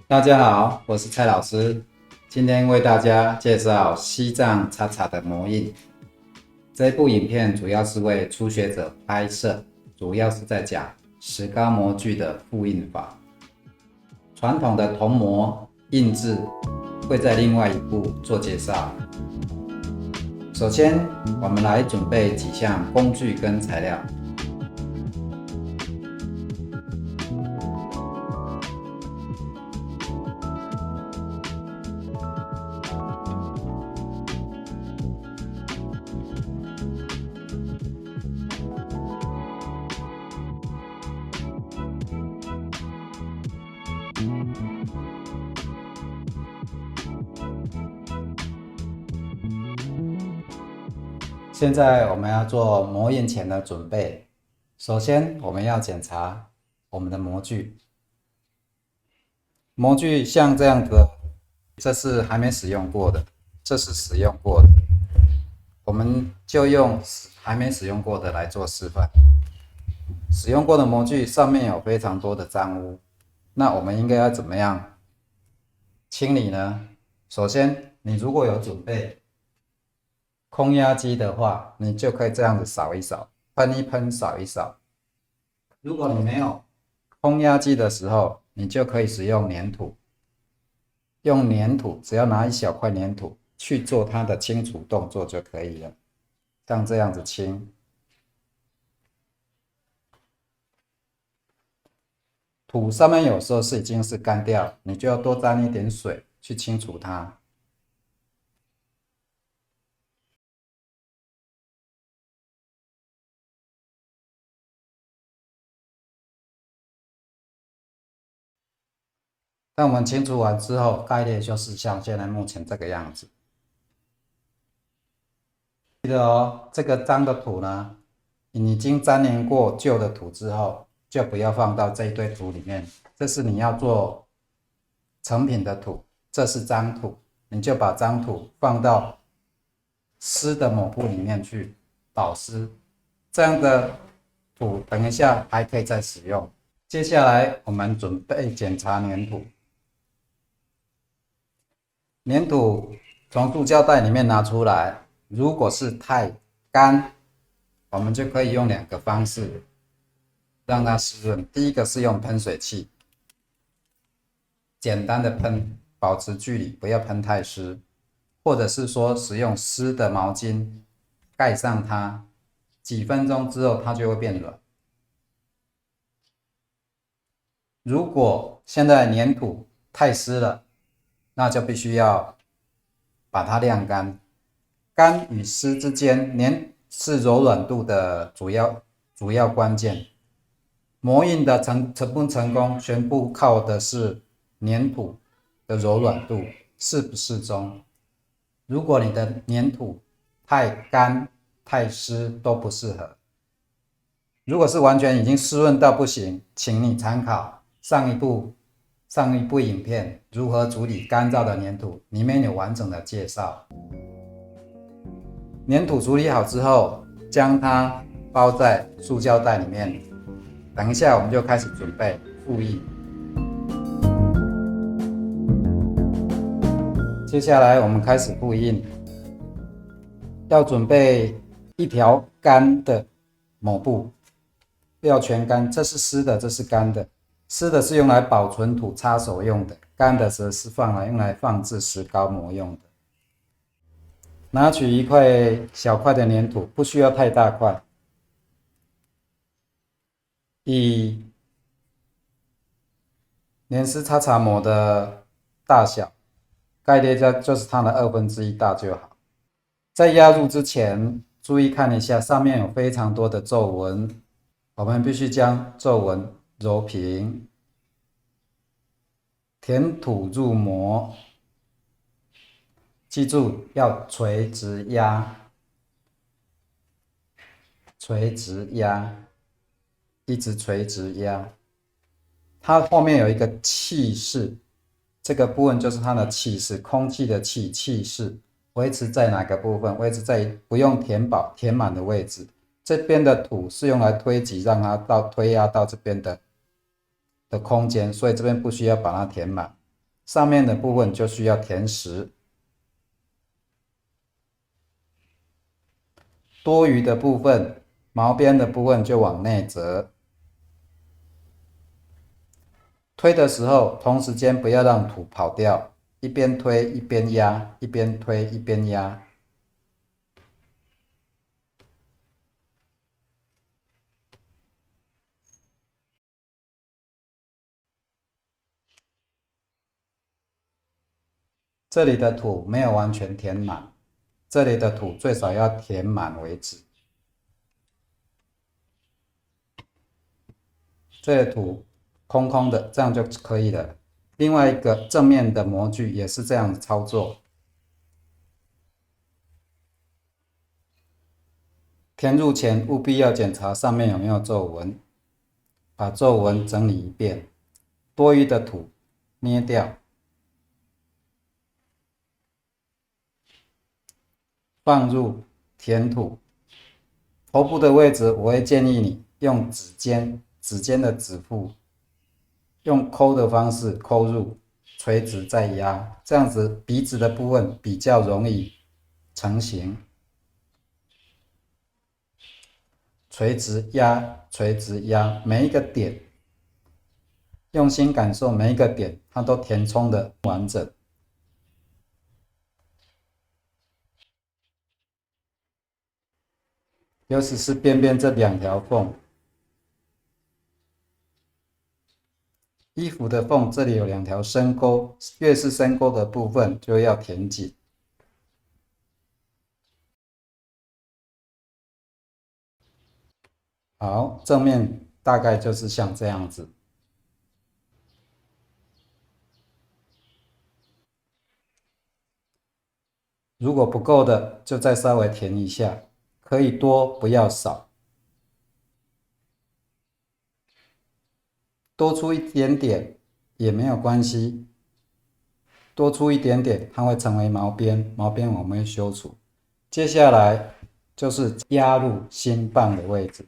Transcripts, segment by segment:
大家好，我是蔡老师，今天为大家介绍西藏茶茶的模印。这部影片主要是为初学者拍摄，主要是在讲石膏模具的复印法。传统的铜模印制会在另外一部做介绍。首先，我们来准备几项工具跟材料。现在我们要做模印前的准备。首先，我们要检查我们的模具。模具像这样的，这是还没使用过的，这是使用过的。我们就用还没使用过的来做示范。使用过的模具上面有非常多的脏污，那我们应该要怎么样清理呢？首先，你如果有准备空压机的话，你就可以这样子扫一扫，喷一喷，扫一扫。如果你没有空压机的时候，你就可以使用粘土，用粘土，只要拿一小块粘土去做它的清除动作就可以了，像这样子清。土上面有时候已经是干掉，你就要多沾一点水去清除它。当我们清除完之后，概率就是像现在目前这个样子。记得哦，这个脏的土呢，你已经粘连过旧的土之后，就不要放到这一堆土里面。这是你要做成品的土，这是脏土，你就把脏土放到湿的抹布里面去保湿。这样的土等一下还可以再使用。接下来我们准备检查粘土。粘土从塑胶袋里面拿出来，如果是太干，我们就可以用2个方式让它湿润。第一个是用喷水器，简单的喷，保持距离，不要喷太湿，或者是说使用湿的毛巾盖上它，几分钟之后它就会变软。如果现在粘土太湿了，那就必须要把它晾干。干与湿之间，粘是柔软度的主要关键。模印的成不成功，全部靠的是粘土的柔软度适不适中。如果你的粘土太干、太湿都不适合。如果是完全已经湿润到不行，请你参考上一部影片如何处理干燥的粘土，里面有完整的介绍。粘土处理好之后，将它包在塑胶袋里面。等一下我们就开始准备复印。接下来我们开始复印，要准备一条干的抹布，不要全干，这是湿的，这是干的。湿的是用来保存土擦手用的，干的则是用来放置石膏模用的。拿取一块小块的粘土，不需要太大块，以粘丝擦擦膜的大小，概率就是它的1/2大就好。在压入之前，注意看一下上面有非常多的皱纹，我们必须将皱纹揉平，填土入模。记住要垂直压，垂直压，一直垂直压。它后面有一个气室，这个部分就是它的气室，空气的气，气室维持在哪个部分？维持在不用填满的位置。这边的土是用来推挤，让它推压到这边的空间，所以这边不需要把它填满。上面的部分就需要填实，多余的部分，毛边的部分就往内折。推的时候，同时间不要让土跑掉，一边推一边压，一边推一边压。这里的土没有完全填满，这里的土最少要填满为止。这里土空空的，这样就可以了。另外一个正面的模具也是这样操作。填入前务必要检查上面有没有皱纹，把皱纹整理一遍，多余的土捏掉。放入填土，头部的位置我会建议你用指尖的指腹，用抠的方式抠入，垂直再压，这样子鼻子的部分比较容易成型。垂直压，垂直压，每一个点，用心感受每一个点，它都填充的完整。尤其是边边这2条缝，衣服的缝这里有2条深沟，越是深沟的部分就要填紧。好，正面大概就是像这样子。如果不够的，就再稍微填一下，可以多不要少。多出一点点也没有关系，多出一点点它会成为毛边，毛边我们会修除。接下来就是压入心棒的位置，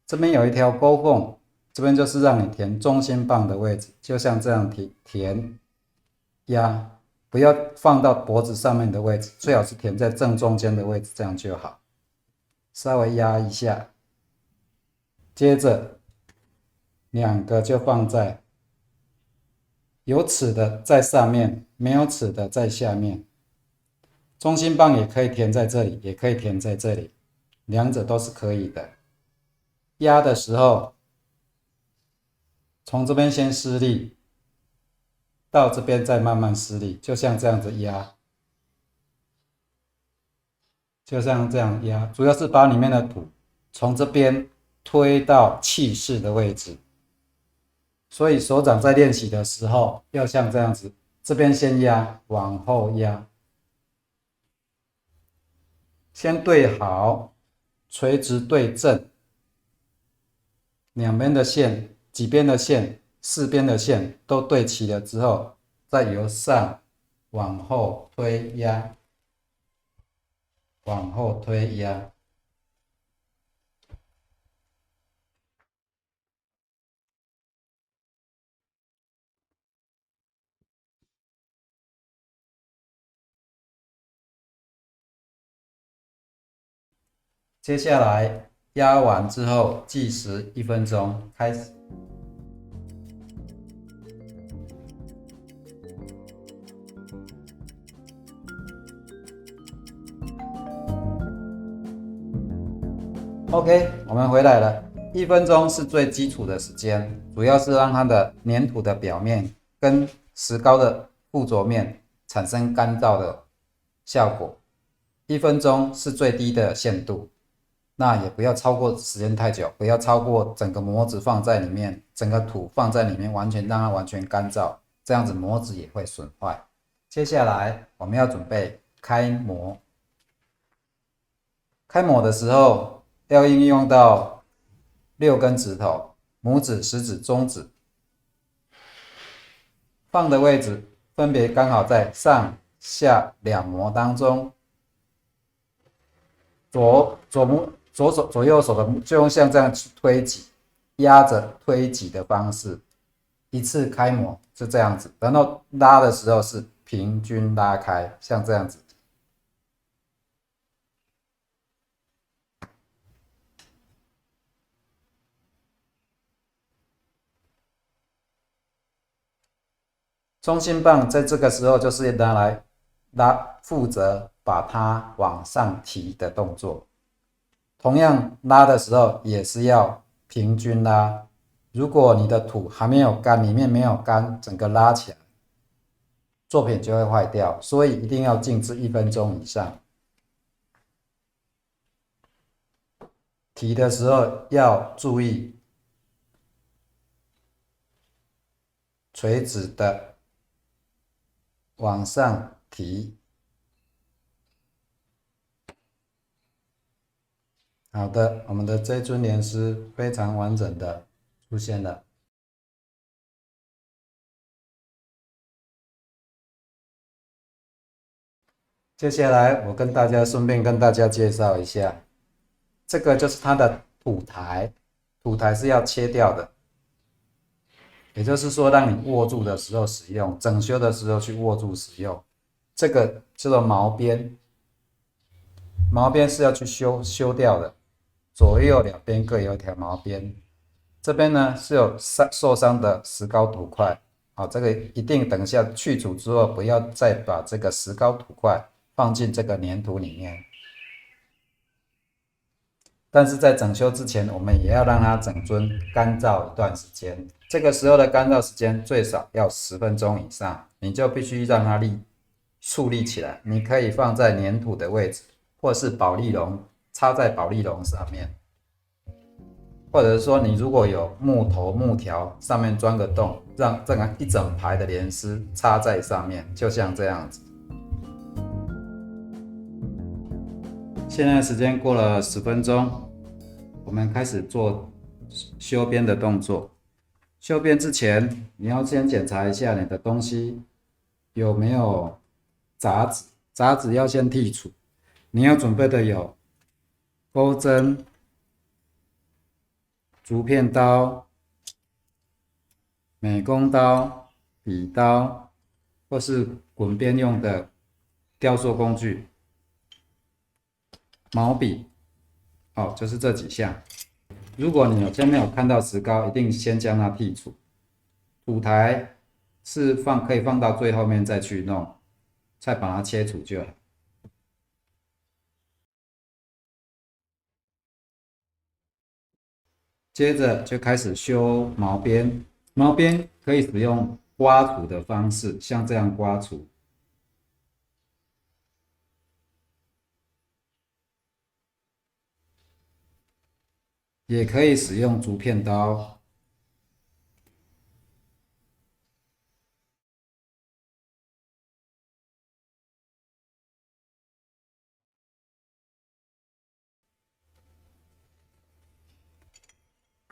这边有一条沟缝，这边就是让你填中心棒的位置，就像这样填压，不要放到脖子上面的位置，最好是填在正中间的位置，这样就好。稍微压一下，接着2个就放在有齿的在上面，没有齿的在下面。中心棒也可以填在这里，也可以填在这里，两者都是可以的。压的时候，从这边先施力，到这边再慢慢施力，就像这样子压，就像这样压，主要是把里面的土从这边推到气室的位置。所以手掌在练习的时候，要像这样子，这边先压，往后压，先对好，垂直对正，两边的线、几边的线、4边的线都对齐了之后，再由上往后推压，往后推压。接下来压完之后计时1分钟，开始。OK， 我们回来了。1分钟是最基础的时间，主要是让它的粘土的表面跟石膏的附着面产生干燥的效果。1分钟是最低的限度。那也不要超过时间太久，不要超过整个模子放在里面，整个土放在里面，完全让它完全干燥，这样子模子也会损坏。接下来我们要准备开模，开模的时候要运用到6根指头，拇指、食指、中指，放的位置分别刚好在上下2模当中，左右手的就用像这样推挤、压着推挤的方式，一次开模是这样子，然后拉的时候是平均拉开，像这样子。中心棒在这个时候就是拿来负责把它往上提的动作。同样拉的时候也是要平均拉。如果你的土还没有干，里面没有干，整个拉起来，作品就会坏掉。所以一定要静置1分钟以上。提的时候要注意垂直的往上提。好的，我们的这尊莲师非常完整的出现了。接下来我顺便跟大家介绍一下，这个就是它的土台，土台是要切掉的，也就是说让你握住的时候使用，整修的时候去握住使用。这个叫做毛边，毛边是要去修掉的，左右两边各有一条毛边。这边呢是有受伤的石膏土块，好，这个一定等一下去除之后，不要再把这个石膏土块放进这个粘土里面。但是在整修之前，我们也要让它整尊干燥一段时间。这个时候的干燥时间最少要10分钟以上，你就必须让它竖立起来。你可以放在粘土的位置，或是保丽龙插在保丽龙上面，或者是说你如果有木条上面钻个洞，让这个一整排的莲丝插在上面，就像这样子。现在时间过了10分钟，我们开始做修边的动作。修边之前，你要先检查一下你的东西有没有杂质，杂质要先剔除。你要准备的有钩针、竹片刀、美工刀、笔刀，或是滚边用的雕塑工具。毛笔，就是这几项。如果你先没有看到石膏，一定先将它剔除。土台是可以放到最后面再去弄，再把它切除就好。接着就开始修毛边，毛边可以使用刮除的方式，像这样刮除。也可以使用竹片刀，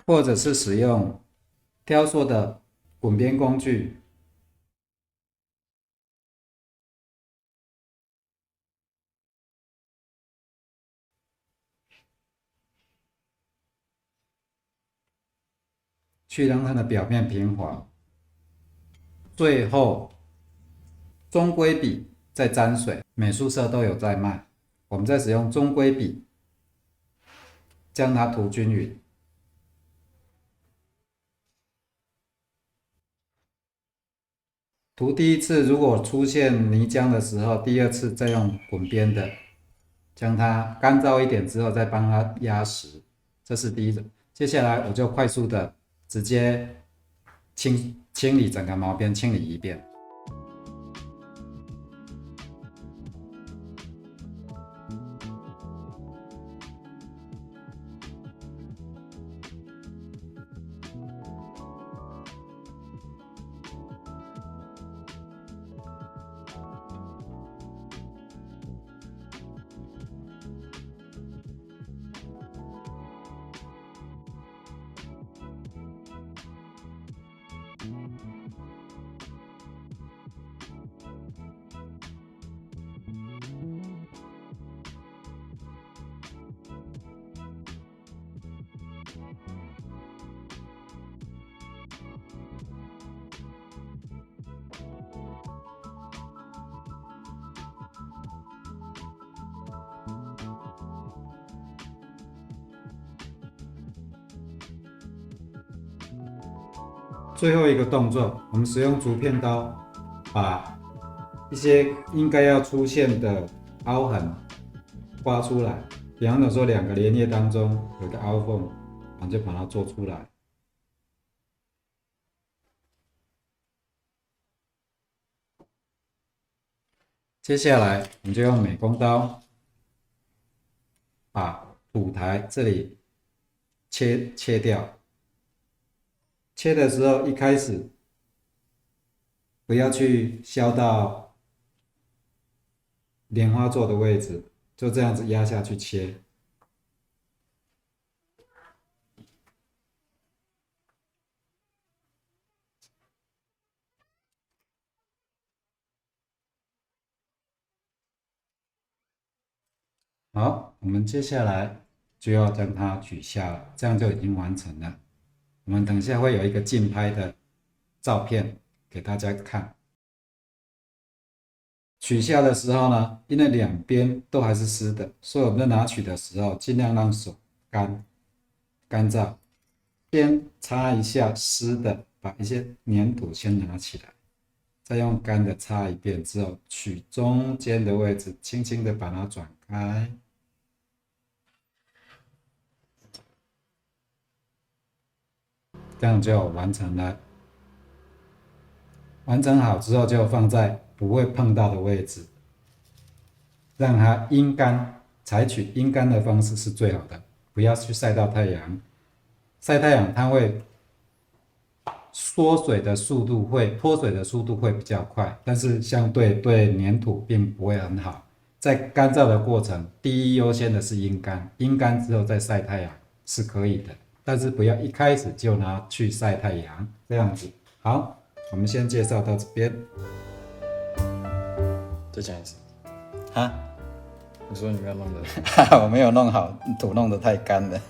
或者是使用雕塑的滚边工具。去让它的表面平滑。最后，中规笔再沾水，美术社都有在卖。我们再使用中规笔将它涂均匀。涂第一次如果出现泥浆的时候，第二次再用滚边的，将它干燥一点之后再帮它压实，这是第一种。接下来我就快速的直接清理整个毛边，清理一遍。最后一个动作，我们使用竹片刀把一些应该要出现的凹痕刮出来。比方说2个连叶当中有个凹缝，我们就把它做出来。接下来我们就用美工刀把土台这里切掉。切的时候一开始不要去削到莲花座的位置，就这样子压下去切。好，我们接下来就要将它取下了，这样就已经完成了。我们等一下会有一个竞拍的照片给大家看。取下的时候呢，因为两边都还是湿的，所以我们在拿取的时候尽量让手干燥，先擦一下湿的，把一些粘土先拿起来，再用干的擦一遍之后，取中间的位置，轻轻的把它转开。这样就完成了。完成好之后，就放在不会碰到的位置，让它阴干。采取阴干的方式是最好的，不要去晒到太阳。晒太阳它会脱水的速度会比较快，但是相对粘土并不会很好。在干燥的过程，第一优先的是阴干，阴干之后再晒太阳是可以的，但是不要一开始就拿去晒太阳，这样子。好，我们先介绍到这边。再讲一次。啊，你说你没有弄的，我没有弄好，土弄得太干了。